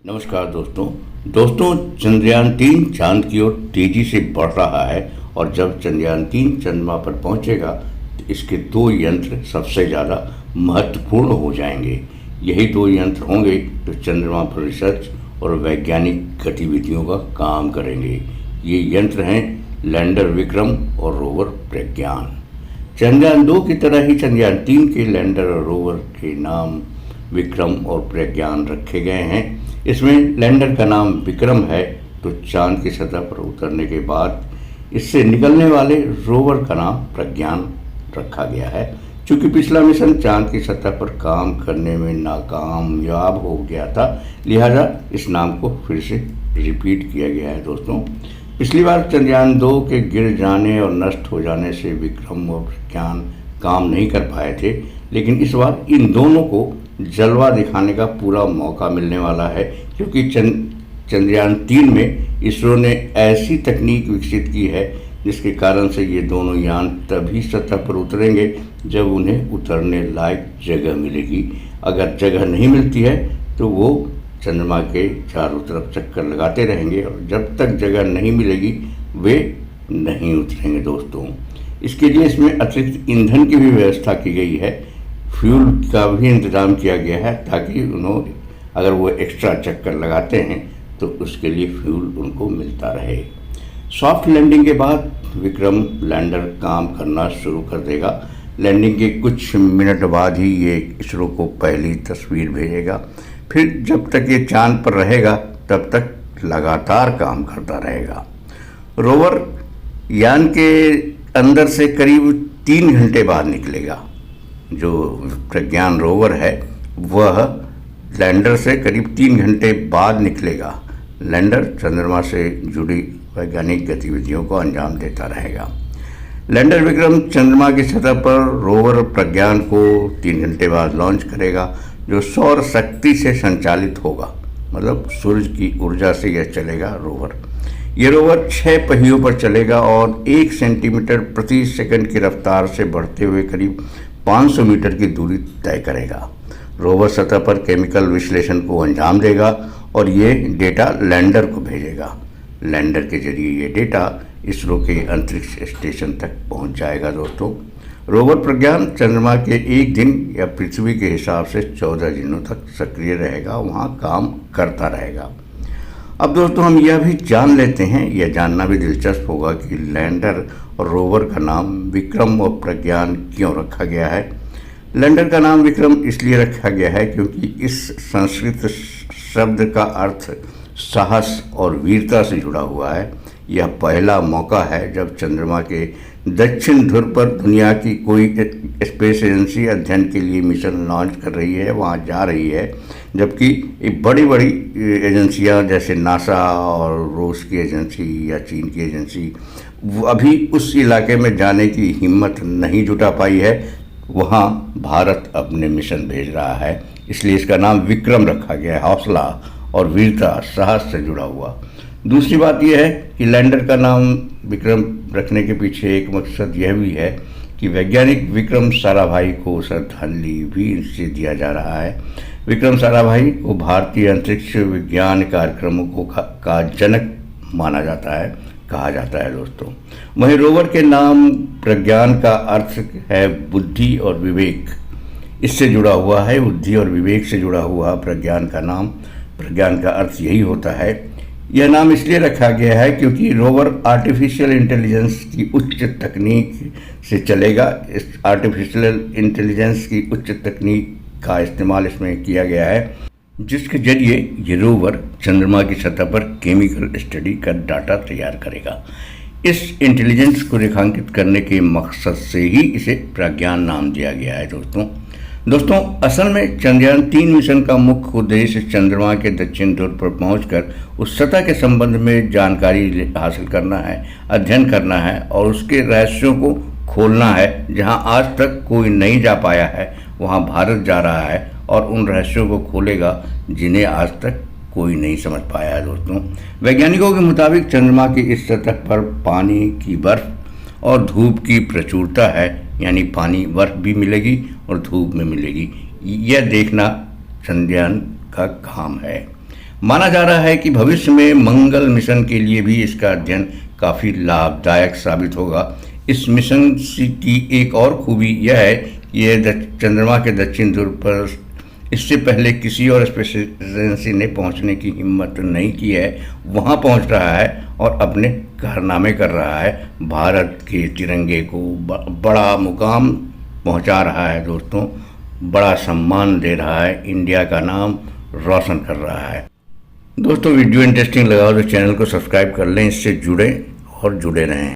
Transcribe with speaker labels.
Speaker 1: नमस्कार दोस्तों चंद्रयान 3 चांद की ओर तेजी से बढ़ रहा है और जब चंद्रयान 3 चंद्रमा पर पहुंचेगा तो इसके दो यंत्र सबसे ज़्यादा महत्वपूर्ण हो जाएंगे। यही दो यंत्र होंगे जो चंद्रमा पर रिसर्च और वैज्ञानिक गतिविधियों का काम करेंगे। ये यंत्र हैं लैंडर विक्रम और रोवर प्रज्ञान। चंद्रयान 2 की तरह ही चंद्रयान 3 के लैंडर और रोवर के नाम विक्रम और प्रज्ञान रखे गए हैं। इसमें लैंडर का नाम विक्रम है तो चांद की सतह पर उतरने के बाद इससे निकलने वाले रोवर का नाम प्रज्ञान रखा गया है। चूँकि पिछला मिशन चांद की सतह पर काम करने में नाकामयाब हो गया था, लिहाजा इस नाम को फिर से रिपीट किया गया है। दोस्तों, पिछली बार चंद्रयान 2 के गिर जाने और नष्ट हो जाने से विक्रम और प्रज्ञान काम नहीं कर पाए थे, लेकिन इस बार इन दोनों को जलवा दिखाने का पूरा मौका मिलने वाला है, क्योंकि चंद्रयान 3 में इसरो ने ऐसी तकनीक विकसित की है जिसके कारण से ये दोनों यान तभी सतह पर उतरेंगे जब उन्हें उतरने लायक जगह मिलेगी। अगर जगह नहीं मिलती है तो वो चंद्रमा के चारों तरफ चक्कर लगाते रहेंगे और जब तक जगह नहीं मिलेगी वे नहीं उतरेंगे। दोस्तों, इसके लिए इसमें अतिरिक्त ईंधन की भी व्यवस्था की गई है। फ्यूल का भी इंतज़ाम किया गया है ताकि उन्होंने अगर वो एक्स्ट्रा चक्कर लगाते हैं तो उसके लिए फ्यूल उनको मिलता रहे। सॉफ्ट लैंडिंग के बाद विक्रम लैंडर काम करना शुरू कर देगा। लैंडिंग के कुछ मिनट बाद ही ये इसरो को पहली तस्वीर भेजेगा। फिर जब तक ये चांद पर रहेगा तब तक लगातार काम करता रहेगा। रोवर यान के अंदर से करीब 3 घंटे बाद निकलेगा। जो प्रज्ञान रोवर है वह लैंडर से करीब 3 घंटे बाद निकलेगा। लैंडर चंद्रमा से जुड़ी वैज्ञानिक गतिविधियों को अंजाम देता रहेगा। लैंडर विक्रम चंद्रमा की सतह पर रोवर प्रज्ञान को 3 घंटे बाद लॉन्च करेगा, जो सौर शक्ति से संचालित होगा, मतलब सूरज की ऊर्जा से यह चलेगा रोवर। ये रोवर 6 पहियों पर चलेगा और 1 सेंटीमीटर प्रति सेकंड की रफ्तार से बढ़ते हुए करीब 500 मीटर की दूरी तय करेगा। रोवर सतह पर केमिकल विश्लेषण को अंजाम देगा और ये डेटा लैंडर को भेजेगा। लैंडर के जरिए ये डेटा इसरो के अंतरिक्ष स्टेशन तक पहुंच जाएगा। दोस्तों, रोवर प्रज्ञान चंद्रमा के 1 दिन या पृथ्वी के हिसाब से 14 दिनों तक सक्रिय रहेगा, वहाँ काम करता रहेगा। अब दोस्तों, हम यह भी जान लेते हैं, यह जानना भी दिलचस्प होगा कि लैंडर और रोवर का नाम विक्रम और प्रज्ञान क्यों रखा गया है। लैंडर का नाम विक्रम इसलिए रखा गया है क्योंकि इस संस्कृत शब्द का अर्थ साहस और वीरता से जुड़ा हुआ है। यह पहला मौका है जब चंद्रमा के दक्षिण ध्रुव पर दुनिया की कोई स्पेस एजेंसी अध्ययन के लिए मिशन लॉन्च कर रही है, वहाँ जा रही है, जबकि बड़ी बड़ी एजेंसियाँ जैसे नासा और रूस की एजेंसी या चीन की एजेंसी अभी उस इलाके में जाने की हिम्मत नहीं जुटा पाई है। वहाँ भारत अपने मिशन भेज रहा है, इसलिए इसका नाम विक्रम रखा गया है, हौसला और वीरता, साहस से जुड़ा हुआ। दूसरी बात यह है कि लैंडर का नाम विक्रम रखने के पीछे एक मकसद यह भी है कि वैज्ञानिक विक्रम साराभाई को श्रद्धांजलि भी इससे दिया जा रहा है। विक्रम साराभाई को भारतीय अंतरिक्ष विज्ञान कार्यक्रमों का जनक माना जाता है, कहा जाता है। दोस्तों, वहीं रोवर के नाम प्रज्ञान का अर्थ है बुद्धि और विवेक, इससे जुड़ा हुआ है। बुद्धि और विवेक से जुड़ा हुआ प्रज्ञान का नाम, प्रज्ञान का अर्थ यही होता है। यह नाम इसलिए रखा गया है क्योंकि रोवर आर्टिफिशियल इंटेलिजेंस की उच्च तकनीक से चलेगा। इस आर्टिफिशियल इंटेलिजेंस की उच्च तकनीक का इस्तेमाल इसमें किया गया है, जिसके जरिए ये रोवर चंद्रमा की सतह पर केमिकल स्टडी का डाटा तैयार करेगा। इस इंटेलिजेंस को रेखांकित करने के मकसद से ही इसे प्रज्ञान नाम दिया गया है। दोस्तों, असल में चंद्रयान 3 मिशन का मुख्य उद्देश्य चंद्रमा के दक्षिण ध्रुव पर पहुंचकर उस सतह के संबंध में जानकारी हासिल करना है, अध्ययन करना है और उसके रहस्यों को खोलना है। जहां आज तक कोई नहीं जा पाया है, वहां भारत जा रहा है और उन रहस्यों को खोलेगा जिन्हें आज तक कोई नहीं समझ पाया है। दोस्तों, वैज्ञानिकों के मुताबिक चंद्रमा की इस सतह पर पानी की बर्फ और धूप की प्रचुरता है, यानी पानी बर्फ भी मिलेगी और धूप में मिलेगी। यह देखना चंद्रयान का काम है। माना जा रहा है कि भविष्य में मंगल मिशन के लिए भी इसका अध्ययन काफ़ी लाभदायक साबित होगा। इस मिशन की एक और खूबी यह है कि यह चंद्रमा के दक्षिण ध्रुव पर इससे पहले किसी और स्पेस एजेंसी ने पहुंचने की हिम्मत नहीं की है, वहां पहुंच रहा है और अपने कारनामे कर रहा है। भारत के तिरंगे को बड़ा मुकाम पहुंचा रहा है दोस्तों, बड़ा सम्मान दे रहा है, इंडिया का नाम रोशन कर रहा है। दोस्तों वीडियो इंटरेस्टिंग लगा हो तो चैनल को सब्सक्राइब कर लें, इससे जुड़ें और जुड़े रहें।